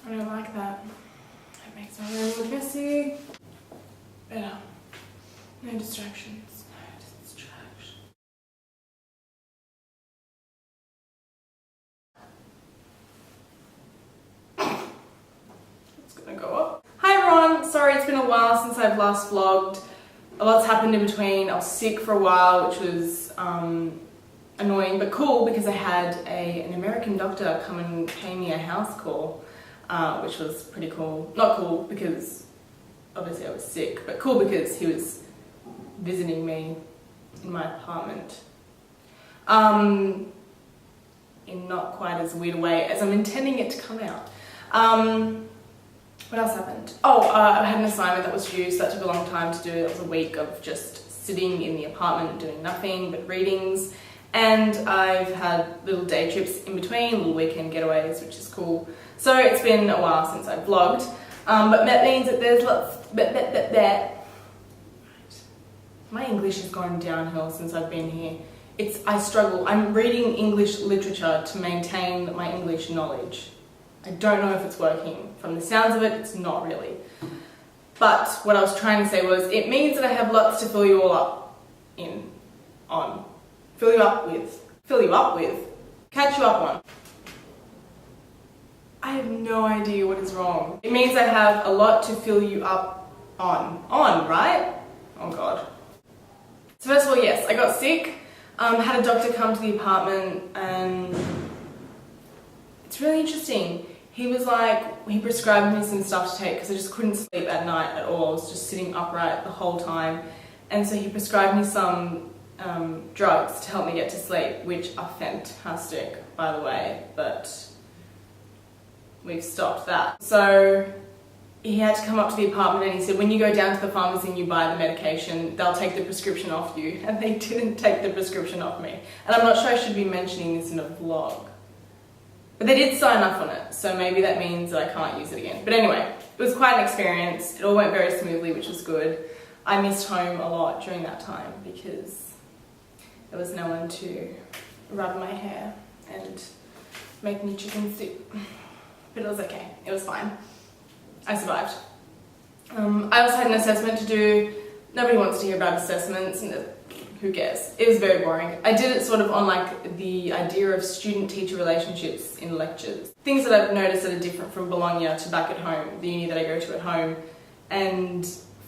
I don't like that. It makes my room look messy. Better. No distractions. No distractions. It's gonna go up. Hi everyone! Sorry, it's been a while since I've last vlogged. A lot's happened in between. I was sick for a while, which was annoying but cool because I had an American doctor come and pay me a house call, which was pretty cool. Not cool because obviously I was sick, but cool because he was visiting me in my apartment in not quite as weird a way as I'm intending it to come out. What else happened? Oh, I had an assignment that was due, so that took a long time to do. It was a week of just sitting in the apartment and doing nothing but readings. And I've had little day trips in between, little weekend getaways, which is cool. So it's been a while since I've vlogged. But that means that there's lots... My English has gone downhill since I've been here. I struggle. I'm reading English literature to maintain my English knowledge. I don't know if it's working. From the sounds of it, it's not really. But what I was trying to say was, it means that I have lots to fill you all up on. Fill you up with, catch you up on. I have no idea what is wrong. It means I have a lot to fill you up on, right? Oh God. So first of all, yes, I got sick, had a doctor come to the apartment, and it's really interesting. He was like, he prescribed me some stuff to take because I just couldn't sleep at night at all. I was just sitting upright the whole time. And so he prescribed me some drugs to help me get to sleep, which are fantastic, by the way, but we've stopped that. So he had to come up to the apartment and he said, when you go down to the pharmacy and you buy the medication, they'll take the prescription off you. And they didn't take the prescription off me. And I'm not sure I should be mentioning this in a vlog. But they did sign up on it, so maybe that means that I can't use it again. But anyway, it was quite an experience. It all went very smoothly, which was good. I missed home a lot during that time because there was no one to rub my hair and make me chicken soup. But it was okay. It was fine. I survived. I also had an assessment to do. Nobody wants to hear about assessments, and who cares? It was very boring. I did it sort of on like the idea of student-teacher relationships in lectures. Things that I've noticed that are different from Bologna to back at home, the uni that I go to at home. And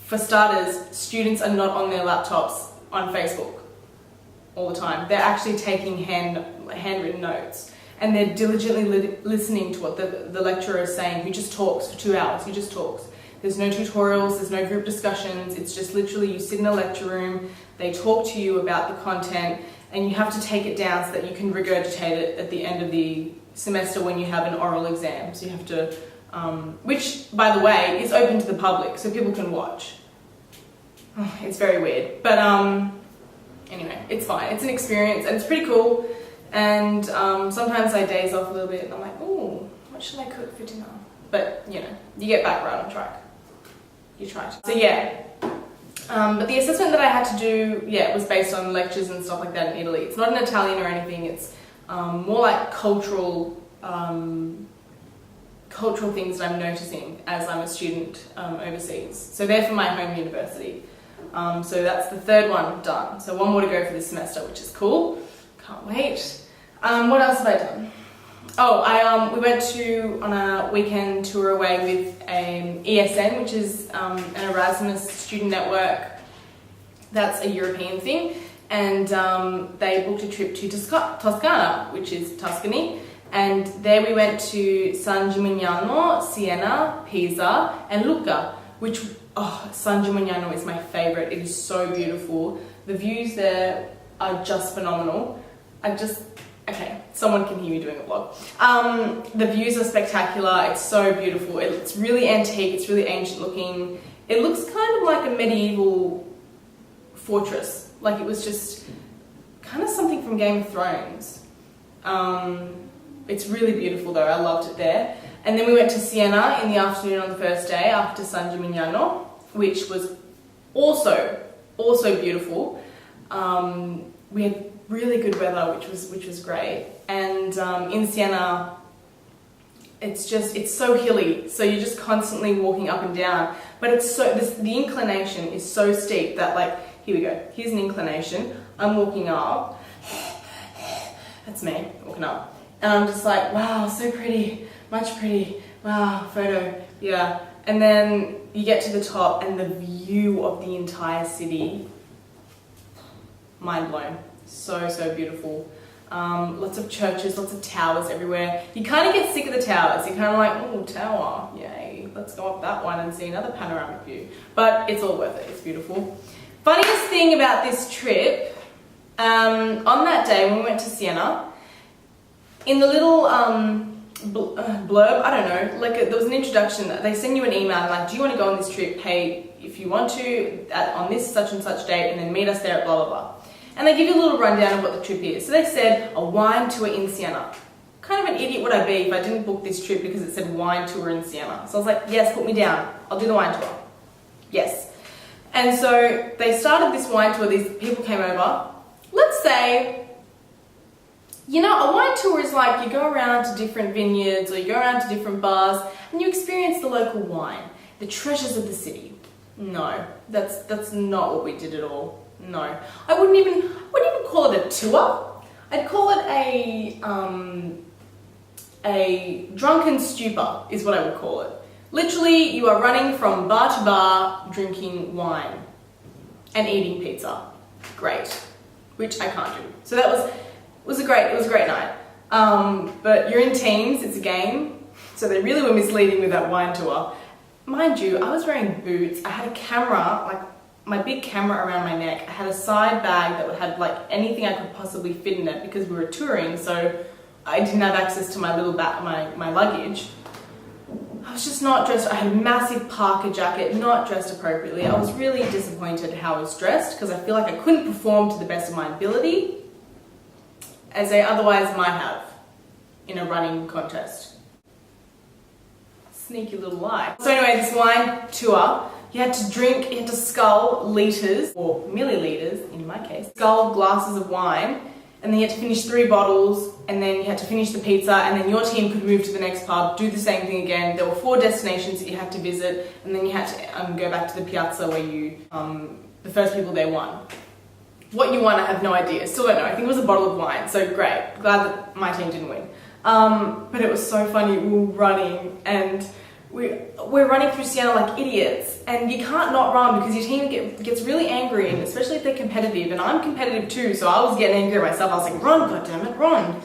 for starters, students are not on their laptops on Facebook all the time. They're actually taking handwritten notes, and they're diligently listening to what the lecturer is saying, who just talks for 2 hours, who just talks. There's no tutorials, there's no group discussions, it's just literally you sit in a lecture room, they talk to you about the content, and you have to take it down so that you can regurgitate it at the end of the semester when you have an oral exam. So you have to, which, by the way, is open to the public, so people can watch. Oh, it's very weird, but anyway, it's fine. It's an experience, and it's pretty cool, and sometimes I daze off a little bit, and I'm like, ooh, what should I cook for dinner? But, you know, you get back right on track. You try to. So yeah, but the assessment that I had to do, yeah, was based on lectures and stuff like that in Italy. It's not in Italian or anything, it's more like cultural things that I'm noticing as I'm a student overseas. So they're from my home university. So that's the third one done. So one more to go for this semester, which is cool. Can't wait. What else have I done? Oh, we went on a weekend tour away with ESN, which is an Erasmus student network. That's a European thing, and they booked a trip to Toscana, which is Tuscany, and there we went to San Gimignano, Siena, Pisa and Lucca, which, San Gimignano is my favourite. It is so beautiful. The views there are just phenomenal. Okay, someone can hear me doing a vlog. The views are spectacular, it's so beautiful, it's really antique, it's really ancient looking. It looks kind of like a medieval fortress, like it was just kind of something from Game of Thrones. It's really beautiful though, I loved it there. And then we went to Siena in the afternoon on the first day after San Gimignano, which was also beautiful. We had really good weather, which was great. And in Siena, it's so hilly, so you're just constantly walking up and down, but the inclination is so steep that, like, here we go, here's an inclination, I'm walking up, that's me walking up, and I'm just like, wow, so pretty, much pretty, wow, photo, yeah. And then you get to the top and the view of the entire city, mind blown, so beautiful. Lots of churches, lots of towers everywhere. You kind of get sick of the towers. You're kind of like, oh, tower, yay, let's go up that one and see another panoramic view. But it's all worth it, it's beautiful. Funniest thing about this trip, on that day when we went to Siena, in the little blurb, I don't know, like there was an introduction, they send you an email like, do you want to go on this trip? Hey, if you want to, on this such and such date, and then meet us there at blah blah blah. And they give you a little rundown of what the trip is. So they said a wine tour in Siena. Kind of an idiot would I be if I didn't book this trip because it said wine tour in Siena. So I was like, yes, put me down. I'll do the wine tour. Yes. And so they started this wine tour. These people came over. Let's say, you know, a wine tour is like you go around to different vineyards or you go around to different bars and you experience the local wine, the treasures of the city. No, that's not what we did at all. No, I wouldn't even call it a tour. I'd call it a drunken stupor is what I would call it. Literally, you are running from bar to bar, drinking wine and eating pizza. Great, which I can't do. So that was a great night. But you're in teams, it's a game, so they really were misleading with that wine tour. Mind you, I was wearing boots. I had a camera, like my big camera around my neck. I had a side bag that would have like anything I could possibly fit in it because we were touring, so I didn't have access to my little my luggage. I was just not dressed. I had a massive parka jacket, not dressed appropriately. I was really disappointed how I was dressed because I feel like I couldn't perform to the best of my ability as I otherwise might have in a running contest. Sneaky little lie. So anyway, this wine tour, you had to scull litres, or milliliters in my case, scull glasses of wine, and then you had to finish 3 bottles, and then you had to finish the pizza, and then your team could move to the next pub, do the same thing again. There were 4 destinations that you had to visit, and then you had to go back to the piazza where you, the first people there won. What you won, I have no idea. Still don't know. I think it was a bottle of wine, so great. Glad that my team didn't win. But it was so funny. We were running, and we're running through Siena like idiots, and you can't not run because your team gets really angry, and especially if they're competitive, and I'm competitive too, so I was getting angry at myself. I was like, run, goddammit, run.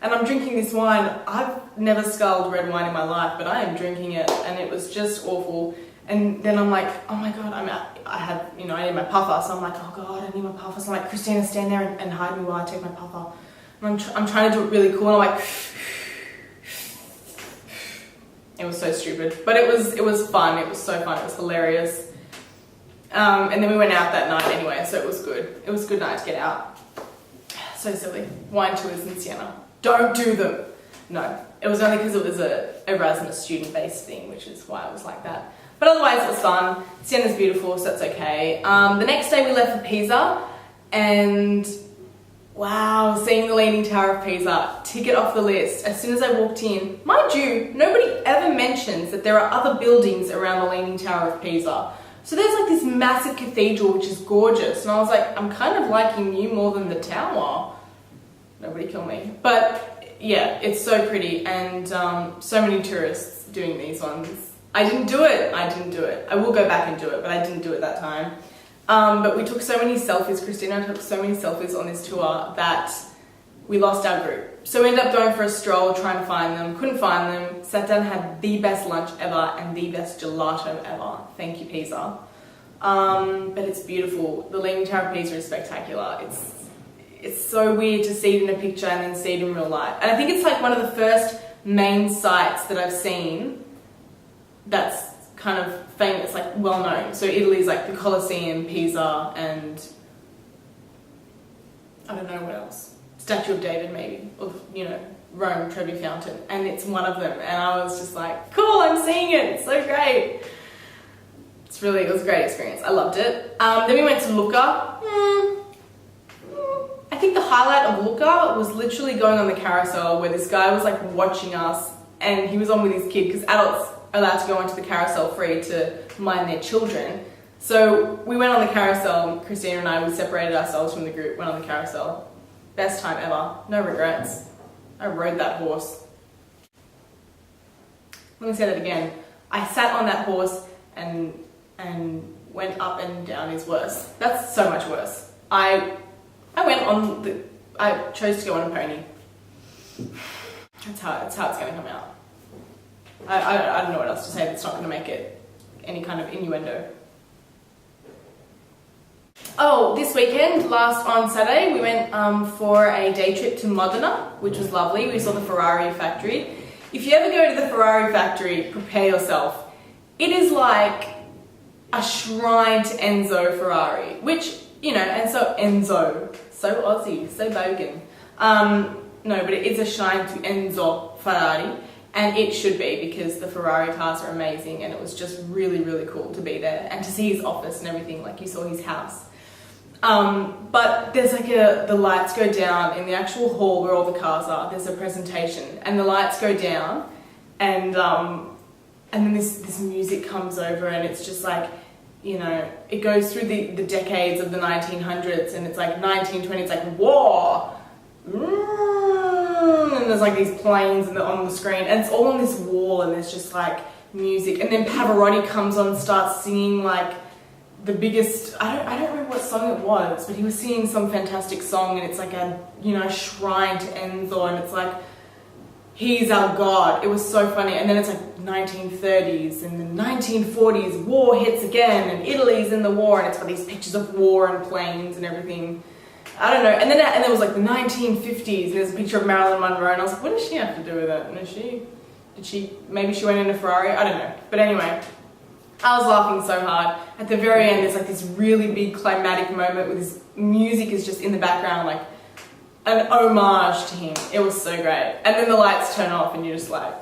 And I'm drinking this wine. I've never sculled red wine in my life, but I am drinking it, and it was just awful. And then I'm like, oh my god, I'm out. I need my puffer, so I'm like, oh god, I need my puffer. So I'm like, Christina, stand there and hide me while I take my puffer. And I'm trying to do it really cool, and I'm like, it was so stupid, but it was fun. It was so fun. It was hilarious. And then we went out that night anyway, so it was good. It was a good night to get out. So silly. Wine tours in Siena. Don't do them. No, it was only because it was a Erasmus student-based thing, which is why it was like that. But otherwise, it was fun. Siena's beautiful, so that's okay. The next day we left for Pisa, and wow, seeing the Leaning Tower of Pisa, ticket off the list. As soon as I walked in, mind you, nobody ever mentions that there are other buildings around the Leaning Tower of Pisa. So there's like this massive cathedral, which is gorgeous. And I was like, I'm kind of liking you more than the tower. Nobody kill me. But yeah, it's so pretty, and so many tourists doing these ones. I didn't do it. I will go back and do it, but I didn't do it that time. But we took so many selfies, Christina and I took so many selfies on this tour that we lost our group. So we ended up going for a stroll, trying to find them, couldn't find them, sat down and had the best lunch ever and the best gelato ever. Thank you, Pisa. But it's beautiful. The Leaning Tower of Pisa is spectacular. It's so weird to see it in a picture and then see it in real life. And I think it's like one of the first main sites that I've seen that's kind of famous, like well known. So Italy's like the Colosseum, Pisa, and I don't know what else. Statue of David maybe, or Rome, Trevi Fountain, and it's one of them. And I was just like, cool, I'm seeing it, it's so great. It was a great experience. I loved it. Then we went to Lucca. I think the highlight of Lucca was literally going on the carousel where this guy was like watching us and he was on with his kid because adults are allowed to go onto the carousel free to mind their children. So we went on the carousel, Christina and I, we separated ourselves from the group, went on the carousel. Best time ever, no regrets. I rode that horse. Let me say that again. I sat on that horse and went up and down is worse. That's so much worse. I chose to go on a pony. That's how it's going to come out. I don't know what else to say that's not going to make it any kind of innuendo. Oh, this weekend, on Saturday, we went for a day trip to Modenna, which was lovely. We saw the Ferrari factory. If you ever go to the Ferrari factory, prepare yourself. It is like a shrine to Enzo Ferrari, which, you know, and so Enzo, so Aussie, so bogan. No, but it is a shrine to Enzo Ferrari, and it should be because the Ferrari cars are amazing, and it was just really, really cool to be there and to see his office and everything, like you saw his house. But there's like the lights go down in the actual hall where all the cars are. There's a presentation and the lights go down, and then this music comes over, and it's just like, you know, it goes through the decades of the 1900s, and it's like 1920, it's like war, and there's like these planes on the screen, and it's all on this wall, and there's just like music, and then Pavarotti comes on and starts singing like the biggest, I don't remember what song it was, but he was singing some fantastic song, and it's like a, you know, shrine to Enzo, and it's like, he's our god. It was so funny. And then it's like 1930s, and the 1940s, war hits again, and Italy's in the war, and it's got these pictures of war and planes and everything. I don't know. And then there was like the 1950s, and there's a picture of Marilyn Monroe, and I was like, what does she have to do with it? And maybe she went in a Ferrari? I don't know. But anyway, I was laughing so hard. At the very end, there's like this really big climatic moment where this music is just in the background, like an homage to him. It was so great. And then the lights turn off, and you're just like,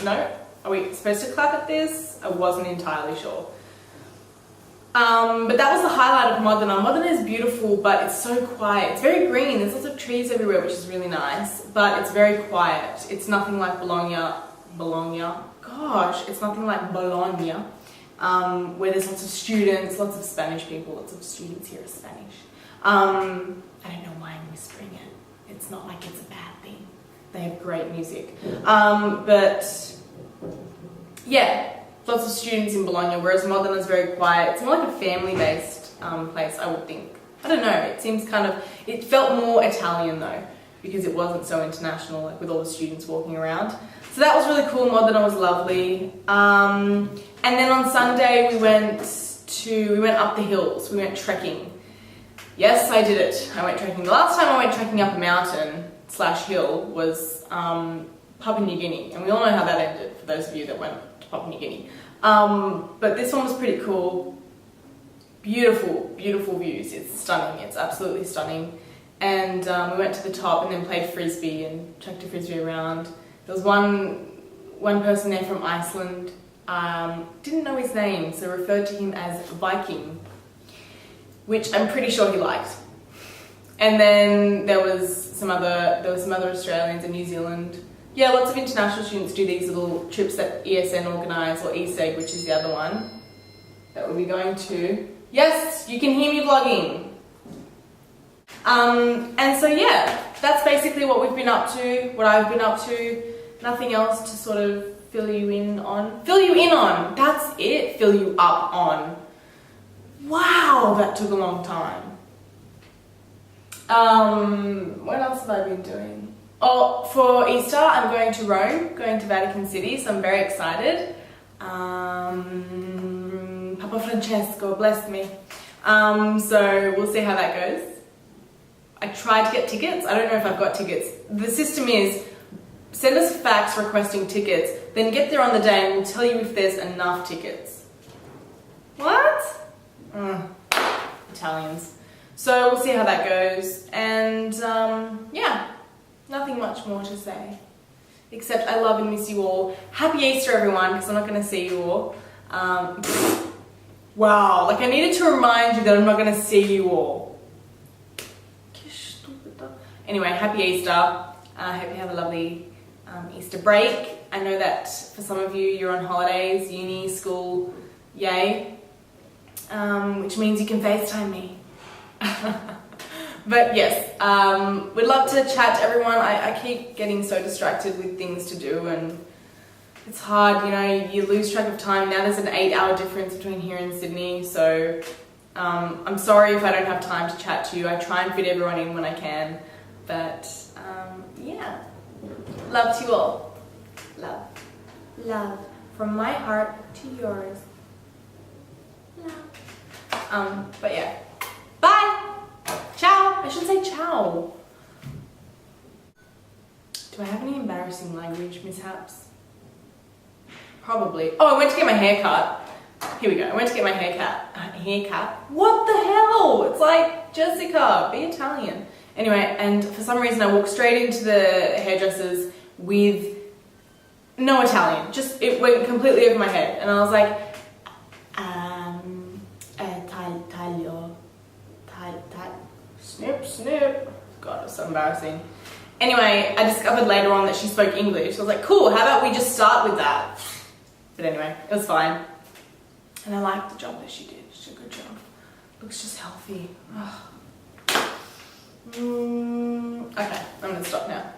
no? Are we supposed to clap at this? I wasn't entirely sure. But that was the highlight of Modenna. Modenna is beautiful, but it's so quiet. It's very green. There's lots of trees everywhere, which is really nice, but it's very quiet. It's nothing like Bologna. Gosh, it's nothing like Bologna, where there's lots of students, lots of Spanish people, lots of students here are Spanish. I don't know why I'm whispering it. It's not like it's a bad thing. They have great music. But yeah, lots of students in Bologna, whereas Modenna is very quiet. It's more like a family-based place, I would think. I don't know, it seems it felt more Italian though, because it wasn't so international, like with all the students walking around. So that was really cool. Modenna was lovely. And then on Sunday we went up the hills. We went trekking. Yes, I did it. I went trekking. The last time I went trekking up a mountain / hill was Papua New Guinea, and we all know how that ended for those of you that went to Papua New Guinea. But this one was pretty cool. Beautiful, beautiful views. It's stunning. It's absolutely stunning. And we went to the top and then played frisbee and chucked a frisbee around. There was one person there from Iceland. Didn't know his name, so referred to him as Viking, which I'm pretty sure he liked. And then there was some other Australians in New Zealand. Yeah, lots of international students do these little trips that ESN organise, or ESEG, which is the other one that we'll be going to. Yes, you can hear me vlogging. And so yeah, that's basically what we've been up to, what I've been up to. Nothing else to sort of fill you in on. Fill you in on, that's it, fill you up on. Wow, that took a long time. What else have I been doing? Oh, for Easter, I'm going to Rome, going to Vatican City, so I'm very excited. Papa Francesco blessed me. So we'll see how that goes. I tried to get tickets. I don't know if I've got tickets. The system is, send us a fax requesting tickets, then get there on the day and we'll tell you if there's enough tickets. What? Italians. So we'll see how that goes. And yeah, nothing much more to say. Except I love and miss you all. Happy Easter everyone, because I'm not going to see you all. Wow, like I needed to remind you that I'm not going to see you all. Anyway, happy Easter. I hope you have a lovely Easter break. I know that for some of you, you're on holidays, uni, school, yay. Which means you can FaceTime me. But yes, we'd love to chat to everyone. I keep getting so distracted with things to do, and it's hard, you know, you lose track of time. Now there's an 8-hour difference between here and Sydney, so I'm sorry if I don't have time to chat to you. I try and fit everyone in when I can, but yeah, love to you all. Love. Love. From my heart to yours. Love. But yeah. Bye! Ciao! I should say ciao. Do I have any embarrassing language mishaps? Probably. Oh, I went to get my hair cut. Here we go. I went to get my haircut. What the hell? It's like, Jessica, be Italian. Anyway, and for some reason I walked straight into the hairdressers with no Italian. Just, it went completely over my head. And I was like, snip, snip. God, it was so embarrassing. Anyway, I discovered later on that she spoke English. I was like, cool, how about we just start with that? But anyway, it was fine. And I liked the job that she did. She did a good job. Looks just healthy. Okay, I'm gonna stop now.